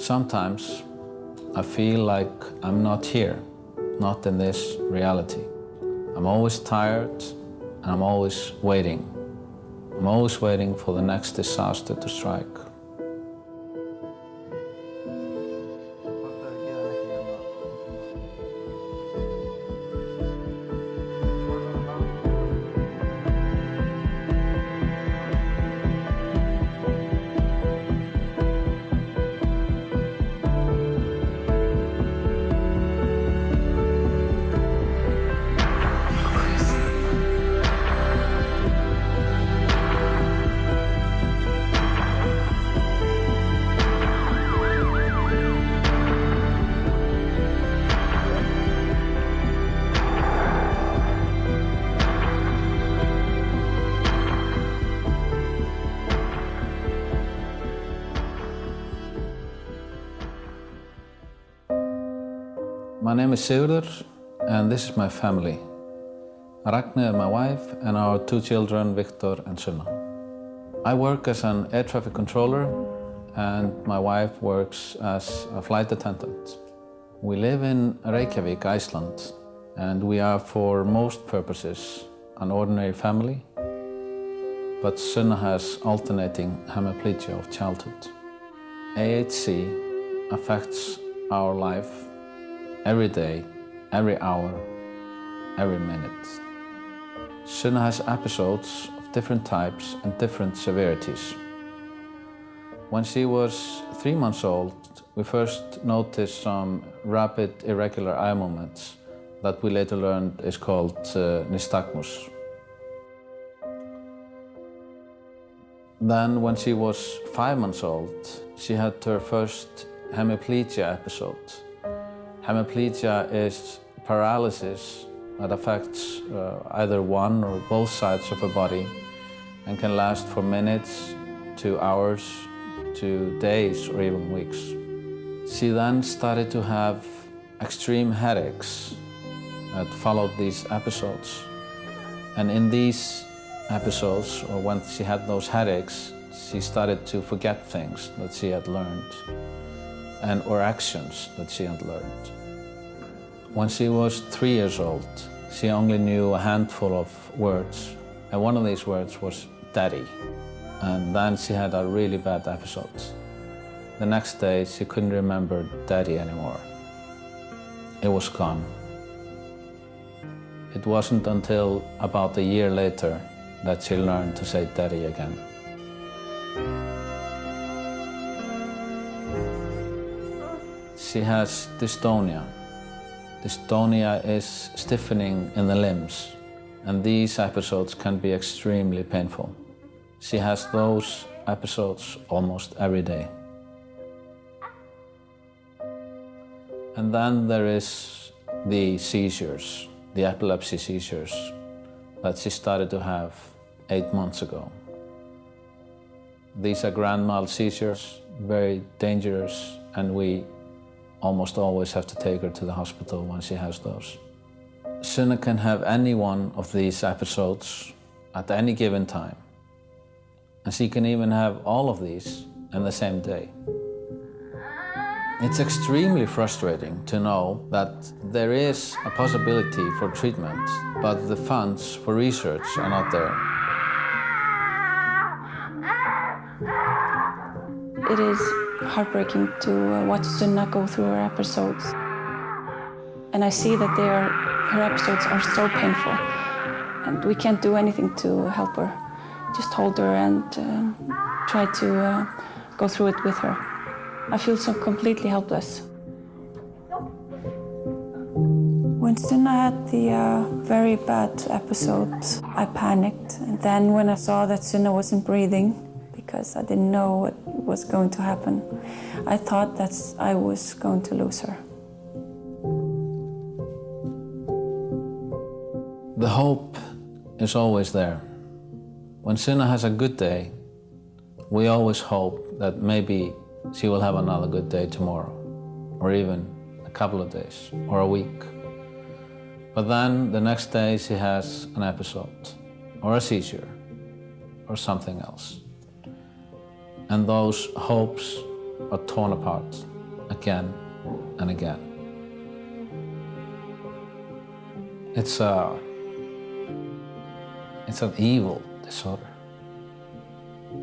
Sometimes I feel like I'm not here, not in this reality. I'm always tired and I'm always waiting. I'm always waiting for the next disaster to strike. My name is Sigurður, and this is my family. Ragnhildur, my wife, and our two children, Victor and Sunna. I work as an air traffic controller, and my wife works as a flight attendant. We live in Reykjavík, Iceland, and we are, for most purposes, an ordinary family. But Sunna has alternating hemiplegia of childhood. AAC affects our life every day, every hour, every minute. Sunna has episodes of different types and different severities. When she was 3 months old, we first noticed some rapid, irregular eye movements that we later learned is called nystagmus. Then, when she was 5 months old, she had her first hemiplegia episode. Hemiplegia is paralysis that affects either one or both sides of her body and can last for minutes to hours to days or even weeks. She then started to have extreme headaches that followed these episodes. And in these episodes, or when she had those headaches, she started to forget things that she had learned or actions that she had learned. When she was 3 years old, she only knew a handful of words, and one of these words was daddy. And then she had a really bad episode. The next day, she couldn't remember daddy anymore. It was gone. It wasn't until about a year later that she learned to say daddy again. She has dystonia. Dystonia is stiffening in the limbs, and these episodes can be extremely painful. She has those episodes almost every day. And then there is the seizures, the epilepsy seizures that she started to have 8 months ago. These are grand mal seizures, very dangerous, and we almost always have to take her to the hospital when she has those. Sunna can have any one of these episodes at any given time. And she can even have all of these in the same day. It's extremely frustrating to know that there is a possibility for treatment, but the funds for research are not there. It is heartbreaking to watch Sunna go through her episodes. And I see that her episodes are so painful, and we can't do anything to help her. Just hold her and try to go through it with her. I feel so completely helpless. When Sunna had the very bad episode, I panicked. And then when I saw that Sunna wasn't breathing, because I didn't know what was going to happen, I thought that I was going to lose her. The hope is always there. When Sunna has a good day, we always hope that maybe she will have another good day tomorrow, or even a couple of days, or a week. But then the next day she has an episode, or a seizure, or something else. And those hopes are torn apart again and again. It's an evil disorder,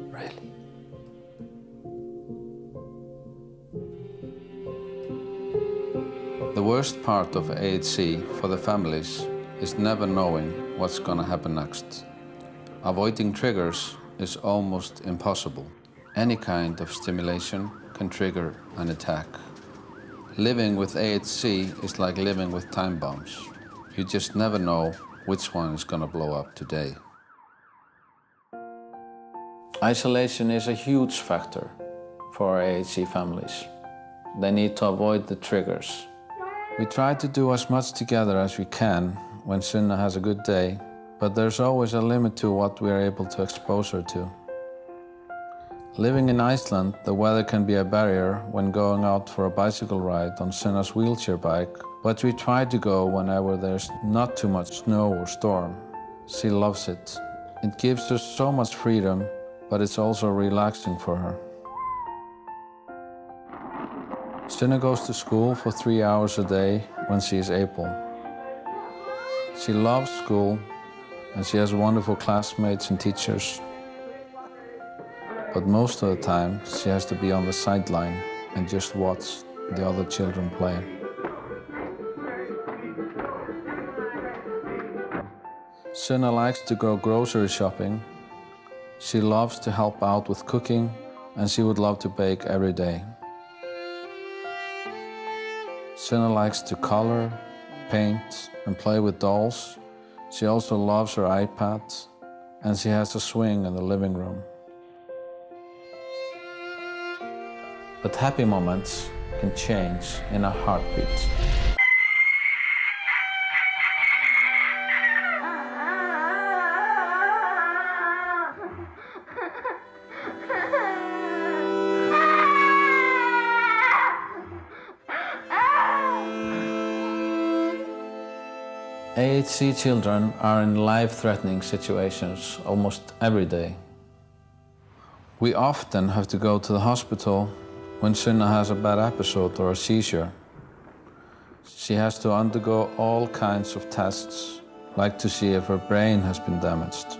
really. The worst part of AAC for the families is never knowing what's going to happen next. Avoiding triggers is almost impossible. Any kind of stimulation can trigger an attack. Living with AAC is like living with time bombs. You just never know which one is going to blow up today. Isolation is a huge factor for AAC families. They need to avoid the triggers. We try to do as much together as we can when Sunna has a good day, but there's always a limit to what we are able to expose her to. Living in Iceland, the weather can be a barrier when going out for a bicycle ride on Sunna's wheelchair bike, but we try to go whenever there's not too much snow or storm. She loves it. It gives her so much freedom, but it's also relaxing for her. Sunna goes to school for 3 hours a day when she is able. She loves school and she has wonderful classmates and teachers. But most of the time, she has to be on the sideline and just watch the other children play. Sunna likes to go grocery shopping. She loves to help out with cooking, and she would love to bake every day. Sunna likes to color, paint, and play with dolls. She also loves her iPad, and she has a swing in the living room. But happy moments can change in a heartbeat. AAC children are in life-threatening situations almost every day. We often have to go to the hospital when Sunna has a bad episode or a seizure. She has to undergo all kinds of tests, like to see if her brain has been damaged.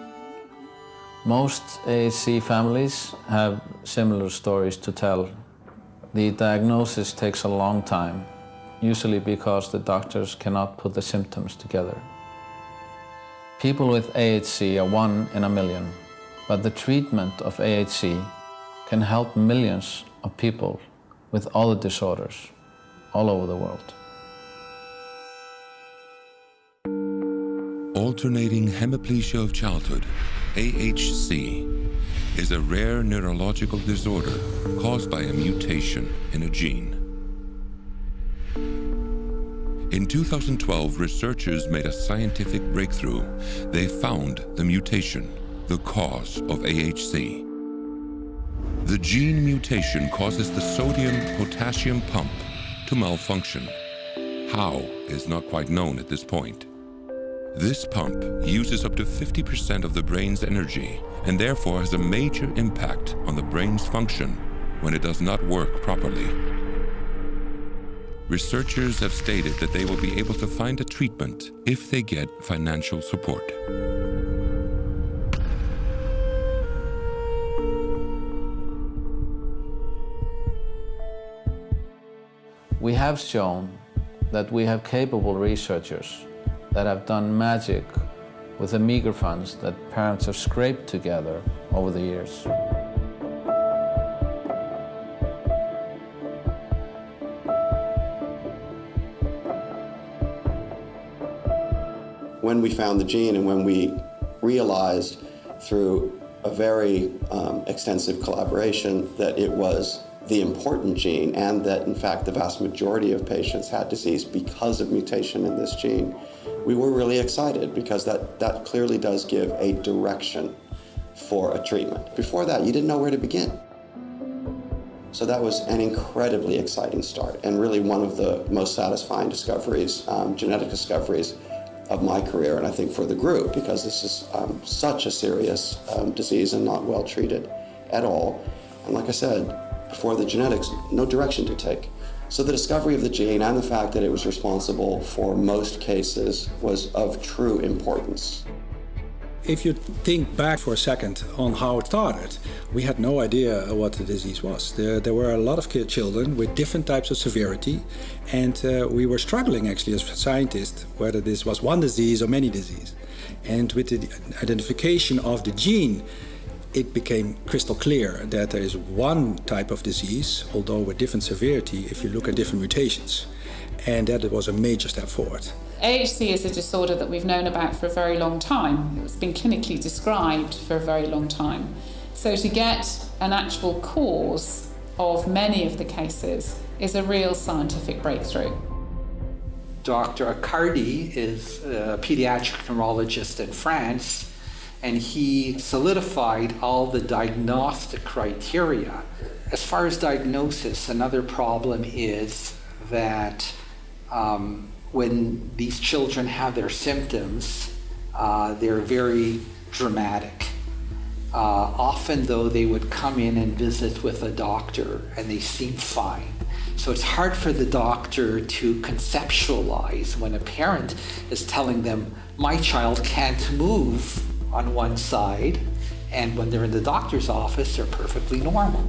Most AAC families have similar stories to tell. The diagnosis takes a long time, usually because the doctors cannot put the symptoms together. People with AAC are 1 in a million, but the treatment of AAC can help millions of people with other disorders all over the world. Alternating hemiplegia of childhood, AHC, is a rare neurological disorder caused by a mutation in a gene. In 2012, researchers made a scientific breakthrough. They found the mutation, the cause of AHC. The gene mutation causes the sodium-potassium pump to malfunction. How is not quite known at this point. This pump uses up to 50% of the brain's energy and therefore has a major impact on the brain's function when it does not work properly. Researchers have stated that they will be able to find a treatment if they get financial support. We have shown that we have capable researchers that have done magic with the meager funds that parents have scraped together over the years. When we found the gene and when we realized through a very extensive collaboration that it was the important gene and that in fact the vast majority of patients had disease because of mutation in this gene, we were really excited because that clearly does give a direction for a treatment. Before that, you didn't know where to begin. So that was an incredibly exciting start and really one of the most satisfying discoveries, genetic discoveries of my career, and I think for the group, because this is such a serious disease and not well treated at all. And like I said, before the genetics, no direction to take. So the discovery of the gene and the fact that it was responsible for most cases was of true importance. If you think back for a second on how it started, we had no idea what the disease was. There were a lot of children with different types of severity, and we were struggling actually as scientists whether this was one disease or many diseases. And with the identification of the gene, it became crystal clear that there is one type of disease, although with different severity if you look at different mutations. And that was a major step forward. AAC is a disorder that we've known about for a very long time. It's been clinically described for a very long time. So to get an actual cause of many of the cases is a real scientific breakthrough. Dr. Accardi is a pediatric neurologist in France, and he solidified all the diagnostic criteria. As far as diagnosis, another problem is that when these children have their symptoms, they're very dramatic. Often, though, they would come in and visit with a doctor and they seem fine. So it's hard for the doctor to conceptualize when a parent is telling them, my child can't move on one side, and when they're in the doctor's office, they're perfectly normal.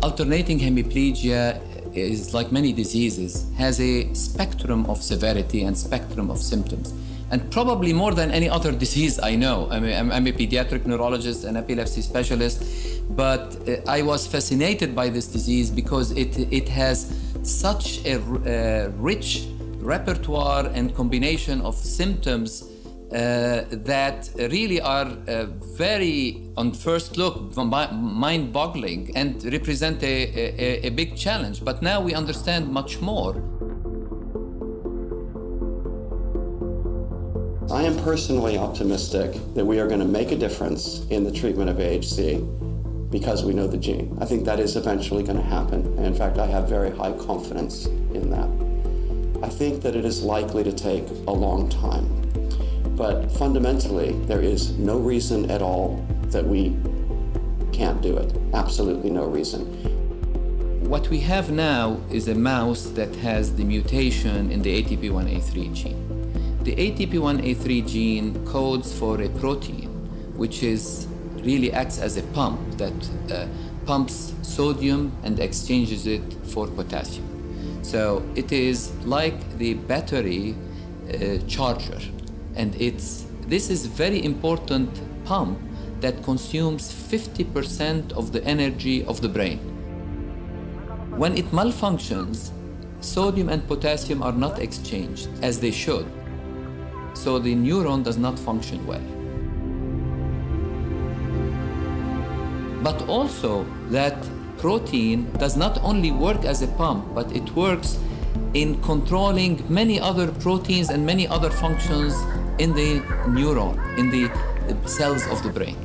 Alternating hemiplegia is, like many diseases, has a spectrum of severity and spectrum of symptoms. And probably more than any other disease I know. I mean, I'm a pediatric neurologist and epilepsy specialist, but I was fascinated by this disease because it has such a rich repertoire and combination of symptoms that really are very, on first look, mind-boggling and represent a big challenge. But now we understand much more. I am personally optimistic that we are going to make a difference in the treatment of AHC because we know the gene. I think that is eventually going to happen. And in fact, I have very high confidence in that. I think that it is likely to take a long time. But fundamentally, there is no reason at all that we can't do it. Absolutely no reason. What we have now is a mouse that has the mutation in the ATP1A3 gene. The ATP1A3 gene codes for a protein which really acts as a pump that pumps sodium and exchanges it for potassium. So it is like the battery charger, and this is a very important pump that consumes 50% of the energy of the brain. When it malfunctions, sodium and potassium are not exchanged as they should. So the neuron does not function well. But also that protein does not only work as a pump, but it works in controlling many other proteins and many other functions in the neuron, in the cells of the brain.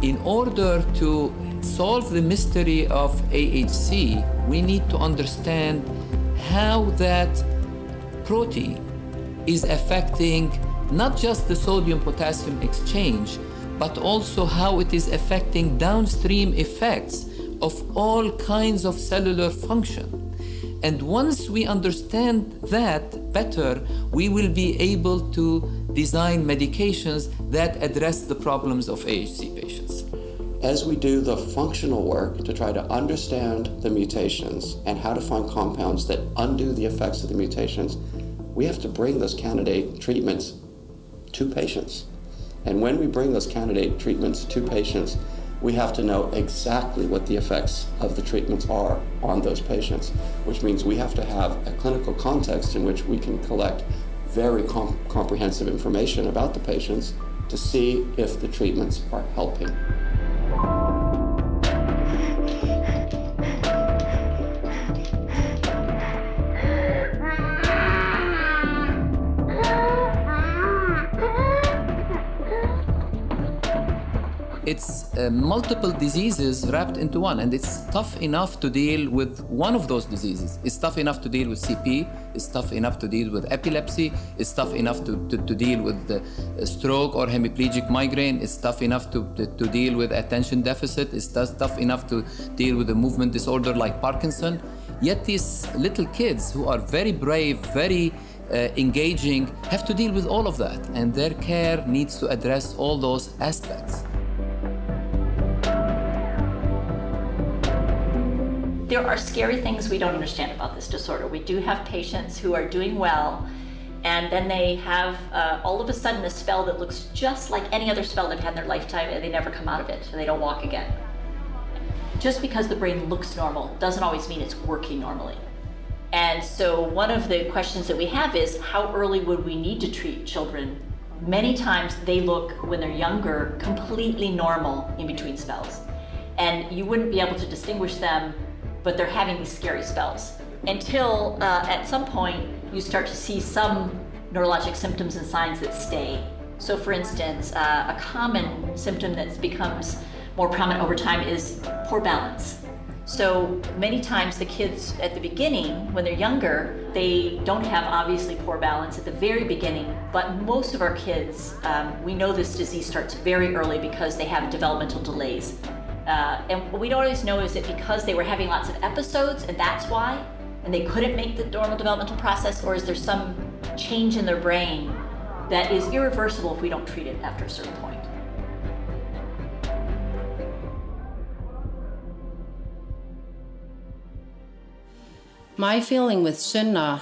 In order to solve the mystery of AHC, we need to understand how that protein is affecting not just the sodium-potassium exchange, but also how it is affecting downstream effects of all kinds of cellular function. And once we understand that better, we will be able to design medications that address the problems of AHC patients. As we do the functional work to try to understand the mutations and how to find compounds that undo the effects of the mutations, we have to bring those candidate treatments to patients. And when we bring those candidate treatments to patients, we have to know exactly what the effects of the treatments are on those patients, which means we have to have a clinical context in which we can collect very comprehensive information about the patients to see if the treatments are helping. it's multiple diseases wrapped into one, and it's tough enough to deal with one of those diseases. It's tough enough to deal with CP, it's tough enough to deal with epilepsy, it's tough enough to deal with the stroke or hemiplegic migraine, it's tough enough to deal with attention deficit, it's tough enough to deal with a movement disorder like Parkinson. Yet these little kids who are very brave, very engaging, have to deal with all of that, and their care needs to address all those aspects. There are scary things we don't understand about this disorder. We do have patients who are doing well, and then they have all of a sudden a spell that looks just like any other spell they've had in their lifetime, and they never come out of it, and they don't walk again. Just because the brain looks normal doesn't always mean it's working normally. And so one of the questions that we have is, how early would we need to treat children? Many times they look, when they're younger, completely normal in between spells. And you wouldn't be able to distinguish them, but they're having these scary spells. Until at some point, you start to see some neurologic symptoms and signs that stay. So for instance, a common symptom that becomes more prominent over time is poor balance. So many times the kids at the beginning, when they're younger, they don't have obviously poor balance at the very beginning, but most of our kids, we know this disease starts very early because they have developmental delays. And what we don't always know is it because they were having lots of episodes and that's why, and they couldn't make the normal developmental process, or is there some change in their brain that is irreversible if we don't treat it after a certain point? My feeling with Sunna,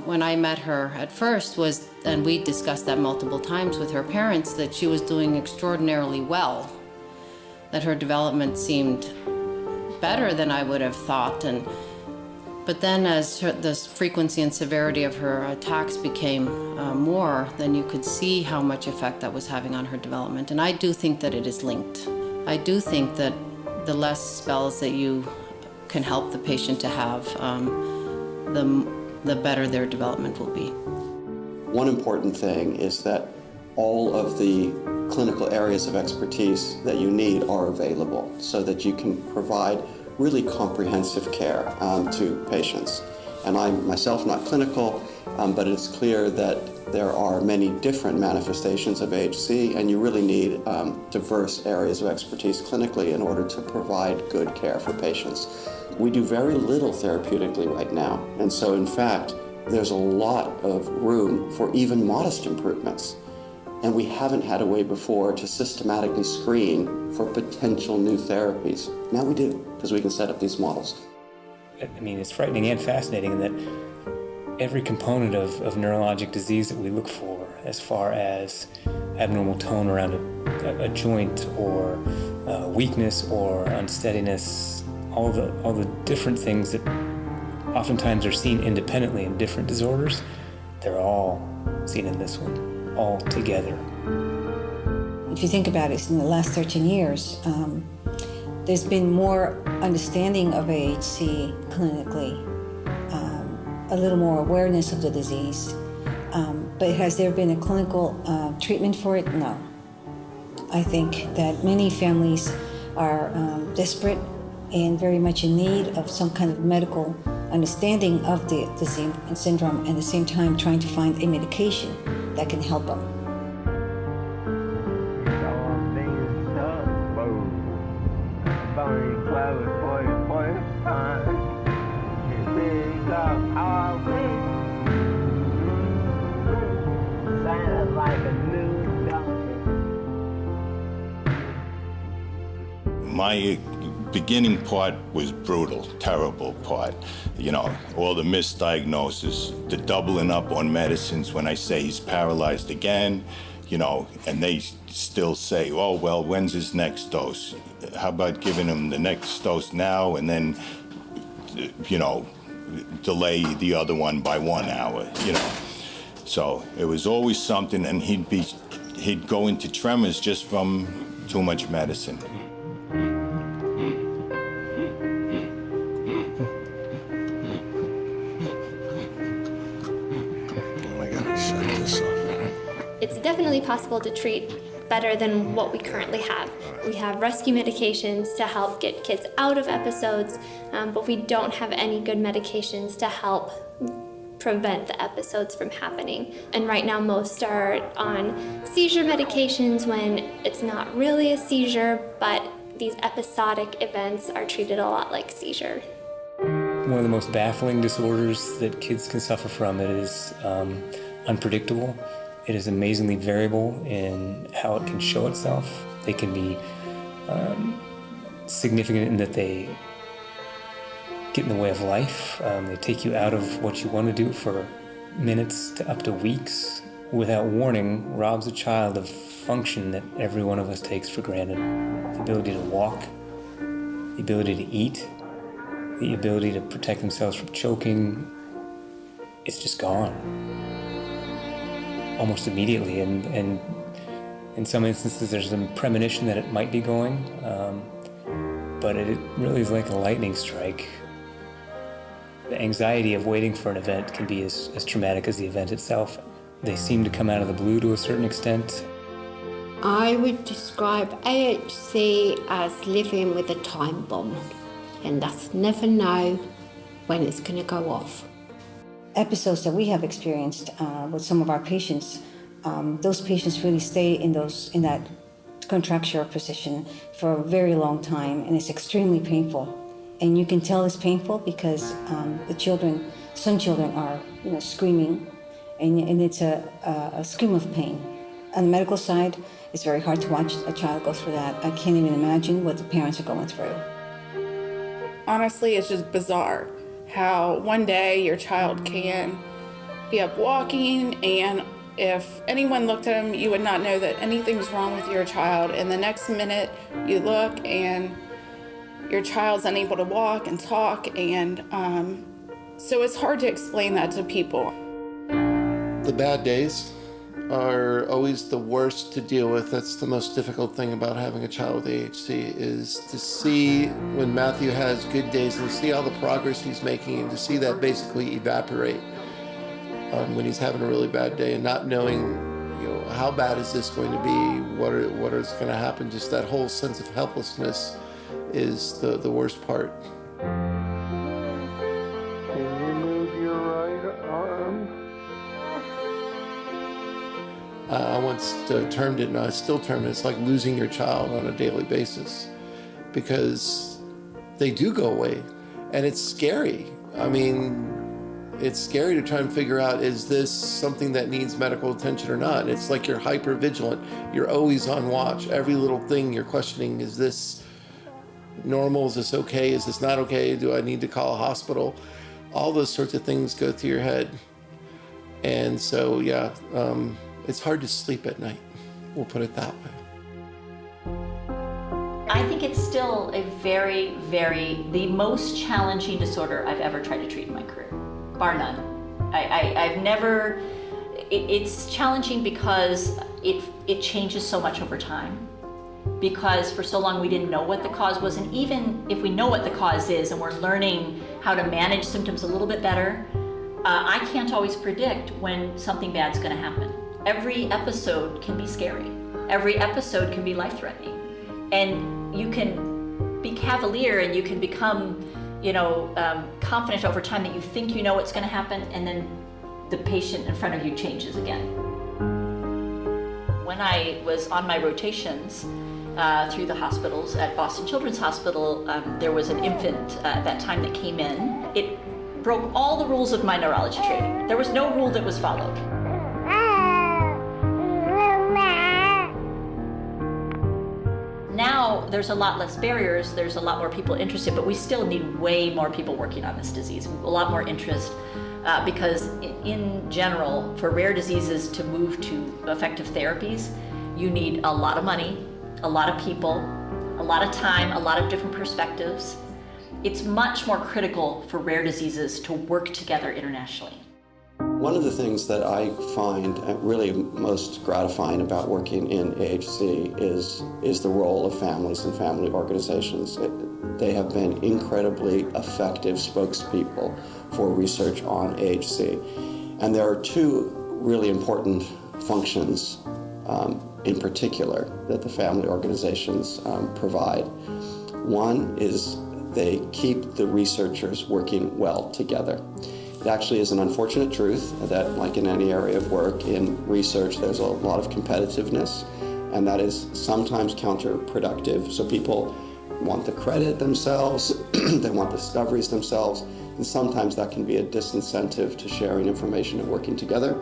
when I met her at first was, and we discussed that multiple times with her parents, that she was doing extraordinarily well, that her development seemed better than I would have thought. But then as the frequency and severity of her attacks became more, then you could see how much effect that was having on her development. And I do think that it is linked. I do think that the less spells that you can help the patient to have, the better their development will be. One important thing is that all of the clinical areas of expertise that you need are available so that you can provide really comprehensive care to patients. And I'm myself not clinical, but it's clear that there are many different manifestations of AHC, and you really need diverse areas of expertise clinically in order to provide good care for patients. We do very little therapeutically right now, and so in fact, there's a lot of room for even modest improvements. And we haven't had a way before to systematically screen for potential new therapies. Now we do, because we can set up these models. I mean, it's frightening and fascinating in that every component of neurologic disease that we look for, as far as abnormal tone around a joint or weakness or unsteadiness, all the different things that oftentimes are seen independently in different disorders, they're all seen in this one, all together. If you think about it, in the last 13 years, there's been more understanding of AHC clinically, a little more awareness of the disease. But has there been a clinical treatment for it? No. I think that many families are desperate and very much in need of some kind of medical understanding of the syndrome, and at the same time trying to find a medication that can help them. My beginning part was brutal, terrible part. You know, all the misdiagnosis, the doubling up on medicines when I say he's paralyzed again, you know, and they still say, oh, well, when's his next dose? How about giving him the next dose now and then, you know, delay the other one by 1 hour, you know. So it was always something, and he'd go into tremors just from too much medicine. It's definitely possible to treat better than what we currently have. We have rescue medications to help get kids out of episodes, but we don't have any good medications to help prevent the episodes from happening. And right now most are on seizure medications when it's not really a seizure, but these episodic events are treated a lot like seizure. One of the most baffling disorders that kids can suffer from, it is unpredictable. It is amazingly variable in how it can show itself. They can be significant in that they get in the way of life. They take you out of what you want to do for minutes to up to weeks. Without warning, robs a child of function that every one of us takes for granted. The ability to walk, the ability to eat, the ability to protect themselves from choking, it's just gone. Almost immediately, and in some instances there's a premonition that it might be going, but it really is like a lightning strike. The anxiety of waiting for an event can be as traumatic as the event itself. They seem to come out of the blue to a certain extent. I would describe AHC as living with a time bomb, and that's never know when it's going to go off. Episodes that we have experienced with some of our patients, those patients really stay in that contracture position for a very long time, and it's extremely painful. And you can tell it's painful because some children are screaming, and it's a scream of pain. On the medical side, it's very hard to watch a child go through that. I can't even imagine what the parents are going through. Honestly, it's just bizarre how one day your child can be up walking, and if anyone looked at him, you would not know that anything's wrong with your child, and the next minute you look and your child's unable to walk and talk, and so it's hard to explain that to people. The bad days are always the worst to deal with. That's the most difficult thing about having a child with AHC, is to see when Matthew has good days and see all the progress he's making, and to see that basically evaporate when he's having a really bad day, and not knowing how bad is this going to be, what is going to happen. Just that whole sense of helplessness is the worst part. Can you move your right arm? I once termed it, and I still term it, it's like losing your child on a daily basis, because they do go away, and it's scary. I mean, it's scary to try and figure out, is this something that needs medical attention or not? It's like you're hyper vigilant. You're always on watch. Every little thing you're questioning, is this normal? Is this okay? Is this not okay? Do I need to call a hospital? All those sorts of things go through your head. And so, yeah, it's hard to sleep at night. We'll put it that way. I think it's still a very, the most challenging disorder I've ever tried to treat in my career, bar none. I've never, it's challenging because it changes so much over time. Because for so long we didn't know what the cause was, and even if we know what the cause is and we're learning how to manage symptoms a little bit better, I can't always predict when something bad's going to happen. Every episode can be scary. Every episode can be life-threatening. And you can be cavalier and you can become, confident over time that you think you know what's going to happen, and then the patient in front of you changes again. When I was on my rotations through the hospitals at Boston Children's Hospital, there was an infant at that time that came in. It broke all the rules of my neurology training. There was no rule that was followed. Now there's a lot less barriers, there's a lot more people interested, but we still need way more people working on this disease, a lot more interest, because in general, for rare diseases to move to effective therapies, you need a lot of money, a lot of people, a lot of time, a lot of different perspectives. It's much more critical for rare diseases to work together internationally. One of the things that I find really most gratifying about working in AHC is the role of families and family organizations. They have been incredibly effective spokespeople for research on AHC. And there are two really important functions in particular that the family organizations provide. One is they keep the researchers working well together. It actually is an unfortunate truth that, like in any area of work, in research there's a lot of competitiveness, and that is sometimes counterproductive. So people want the credit themselves, they want discoveries themselves, and sometimes that can be a disincentive to sharing information and working together,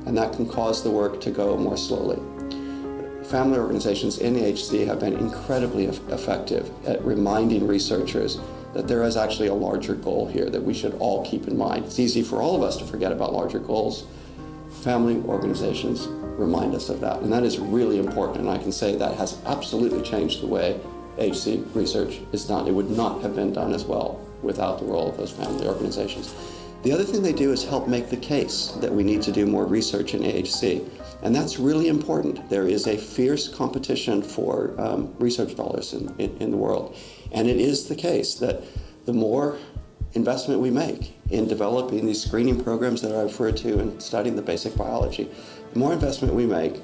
and that can cause the work to go more slowly. Family organizations in AHC have been incredibly effective at reminding researchers that there is actually a larger goal here that we should all keep in mind. It's easy for all of us to forget about larger goals. Family organizations remind us of that, and that is really important, and I can say that has absolutely changed the way AHC research is done. It would not have been done as well without the role of those family organizations. The other thing they do is help make the case that we need to do more research in AHC, and that's really important. There is a fierce competition for research dollars in the world, and it is the case that the more investment we make in developing these screening programs that I referred to and studying the basic biology, the more investment we make,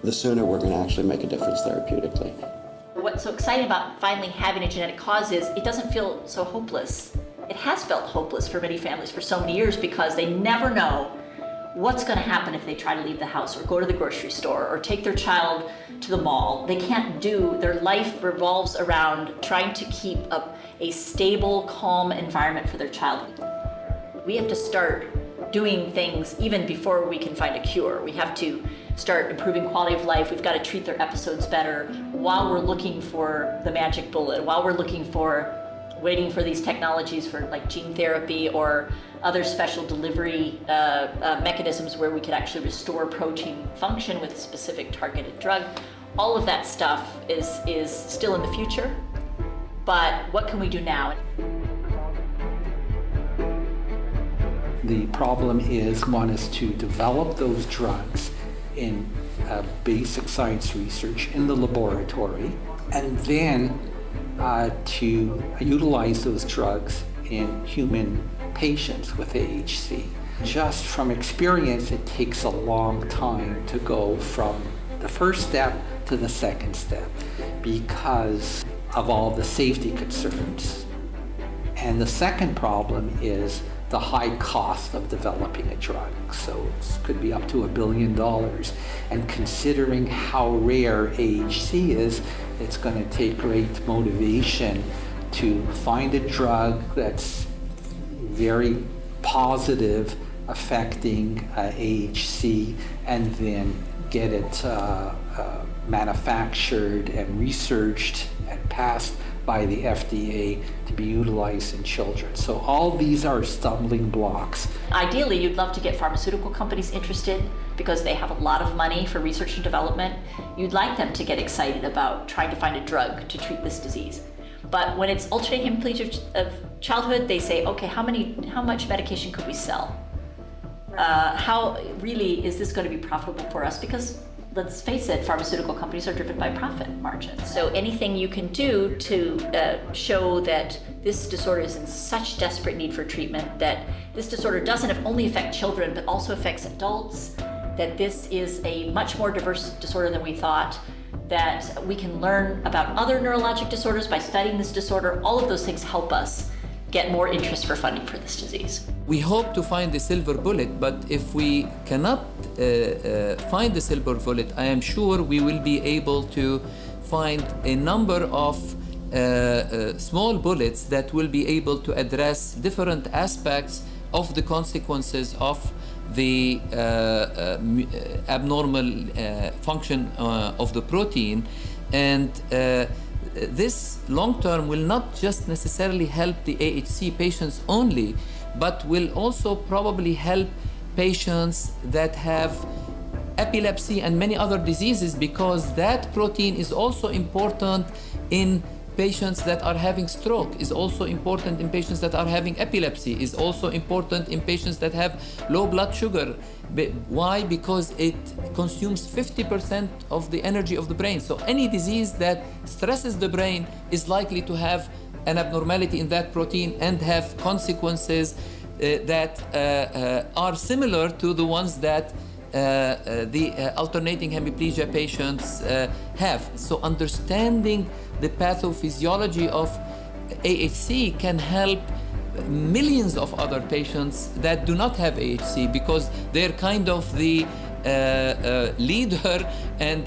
the sooner we're going to actually make a difference therapeutically. What's so exciting about finally having a genetic cause is it doesn't feel so hopeless. It has felt hopeless for many families for so many years because they never know what's going to happen if they try to leave the house or go to the grocery store or take their child to the mall. They can't do, their life revolves around trying to keep up a stable, calm environment for their child. We have to start doing things even before we can find a cure. We have to start improving quality of life. We've got to treat their episodes better while we're looking for the magic bullet, while we're waiting for these technologies for like gene therapy or other special delivery mechanisms where we could actually restore protein function with a specific targeted drug. All of that stuff is still in the future, but what can we do now? The problem is, one is to develop those drugs in basic science research in the laboratory, and then to utilize those drugs in human patients with AHC. Just from experience, it takes a long time to go from the first step to the second step because of all the safety concerns. And the second problem is the high cost of developing a drug. So it could be up to $1 billion. And considering how rare AHC is, it's going to take great motivation to find a drug that's very positive, affecting AHC, and then get it manufactured and researched and passed by the FDA to be utilized in children. So all these are stumbling blocks. Ideally, you'd love to get pharmaceutical companies interested because they have a lot of money for research and development. You'd like them to get excited about trying to find a drug to treat this disease. But when it's alternating hemiplegia of childhood, they say, okay, how much medication could we sell? How really is this going to be profitable for us? Because let's face it, pharmaceutical companies are driven by profit margins. So anything you can do to show that this disorder is in such desperate need for treatment, that this disorder doesn't only affect children, but also affects adults, that this is a much more diverse disorder than we thought, that we can learn about other neurologic disorders by studying this disorder, all of those things help us get more interest for funding for this disease. We hope to find the silver bullet, but if we cannot find the silver bullet, I am sure we will be able to find a number of small bullets that will be able to address different aspects of the consequences of the abnormal function of the protein. And this long-term will not just necessarily help the AHC patients only, but will also probably help patients that have epilepsy and many other diseases, because that protein is also important in patients that are having stroke, is also important in patients that are having epilepsy, is also important in patients that have low blood sugar. Why? Because it consumes 50% of the energy of the brain. So any disease that stresses the brain is likely to have an abnormality in that protein and have consequences that are similar to the ones that the alternating hemiplegia patients have. So understanding the pathophysiology of AHC can help millions of other patients that do not have AHC, because they're kind of the leader and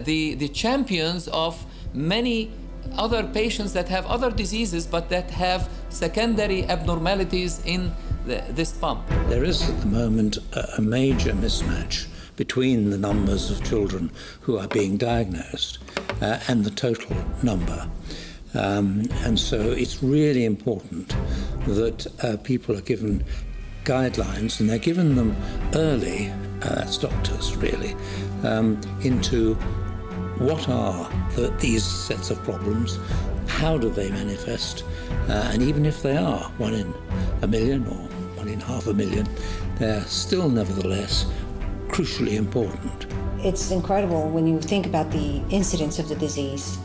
the champions of many other patients that have other diseases but that have secondary abnormalities in this pump. There is at the moment a major mismatch between the numbers of children who are being diagnosed and the total number. And so it's really important that people are given guidelines, and they're given them early, as doctors really, into what are these sets of problems, how do they manifest, and even if they are 1 in a million or 1 in 500,000, they're still nevertheless crucially important. It's incredible when you think about the incidence of the disease.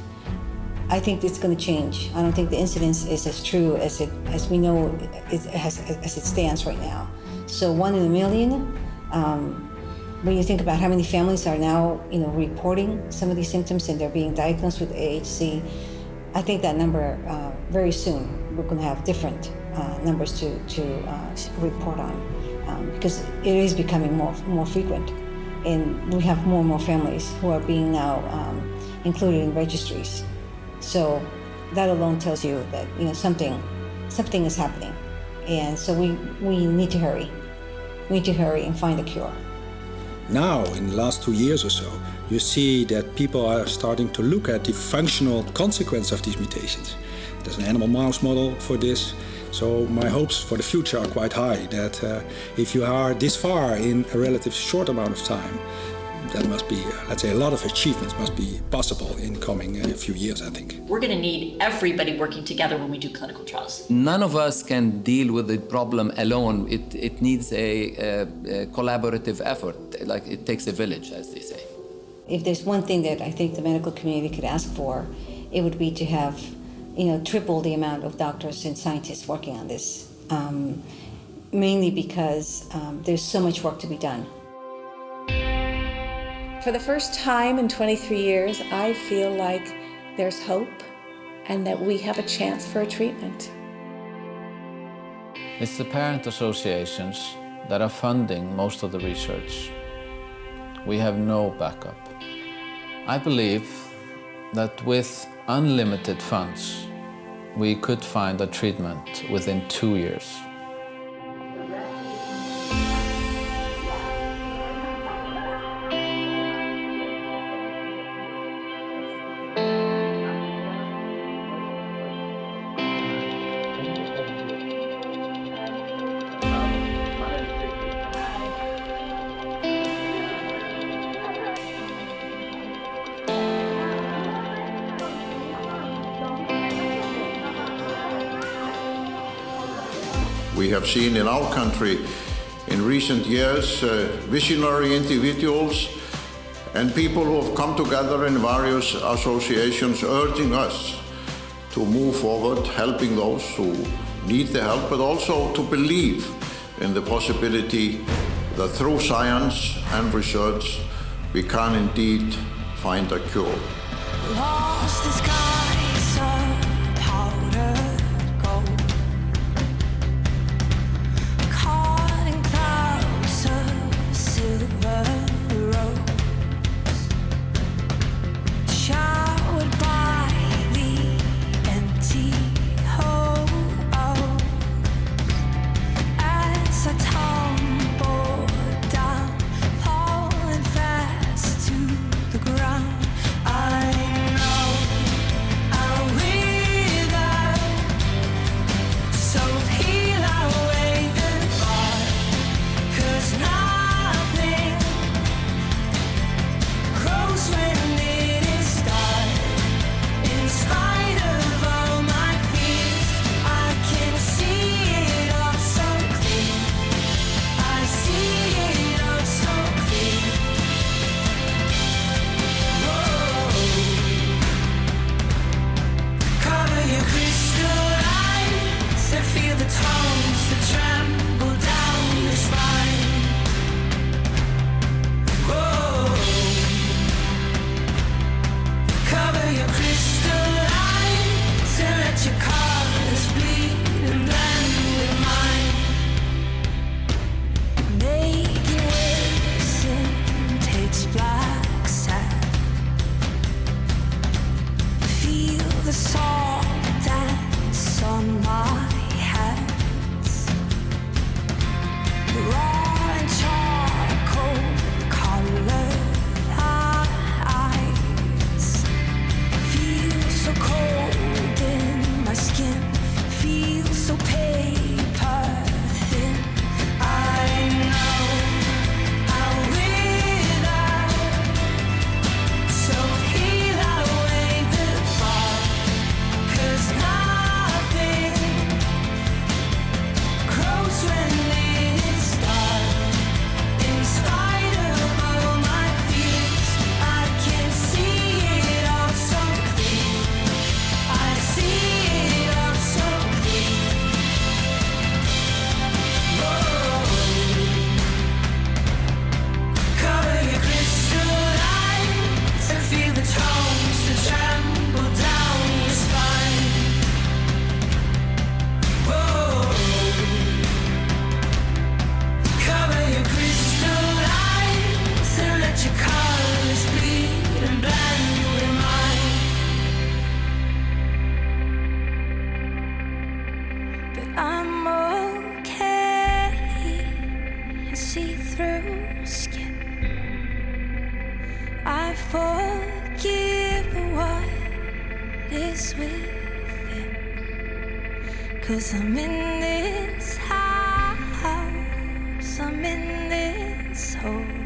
I think it's going to change. I don't think the incidence is as true as we know as it stands right now. So 1 in a million. When you think about how many families are now, reporting some of these symptoms and they're being diagnosed with AHC, I think that number very soon we're going to have different numbers to report on because it is becoming more frequent, and we have more and more families who are being now included in registries. So that alone tells you that something is happening, and so we need to hurry. We need to hurry and find a cure. Now, in the last 2 years or so, you see that people are starting to look at the functional consequence of these mutations. There's an animal mouse model for this. So my hopes for the future are quite high, that if you are this far in a relatively short amount of time, that must be, let's say, a lot of achievements must be possible in coming few years, I think. We're going to need everybody working together when we do clinical trials. None of us can deal with the problem alone. It needs a collaborative effort, like it takes a village, as they say. If there's one thing that I think the medical community could ask for, it would be to have, triple the amount of doctors and scientists working on this, mainly because there's so much work to be done. For the first time in 23 years, I feel like there's hope and that we have a chance for a treatment. It's the parent associations that are funding most of the research. We have no backup. I believe that with unlimited funds, we could find a treatment within 2 years. We have seen in our country in recent years visionary individuals and people who have come together in various associations urging us to move forward, helping those who need the help, but also to believe in the possibility that through science and research we can indeed find a cure. Lost the skies of powdered gold, caught in clouds of silver rose, showered by the empty holes as I tumble down, falling fast to the ground. I know I forgive what is within? 'Cause I'm in this house, I'm in this hole.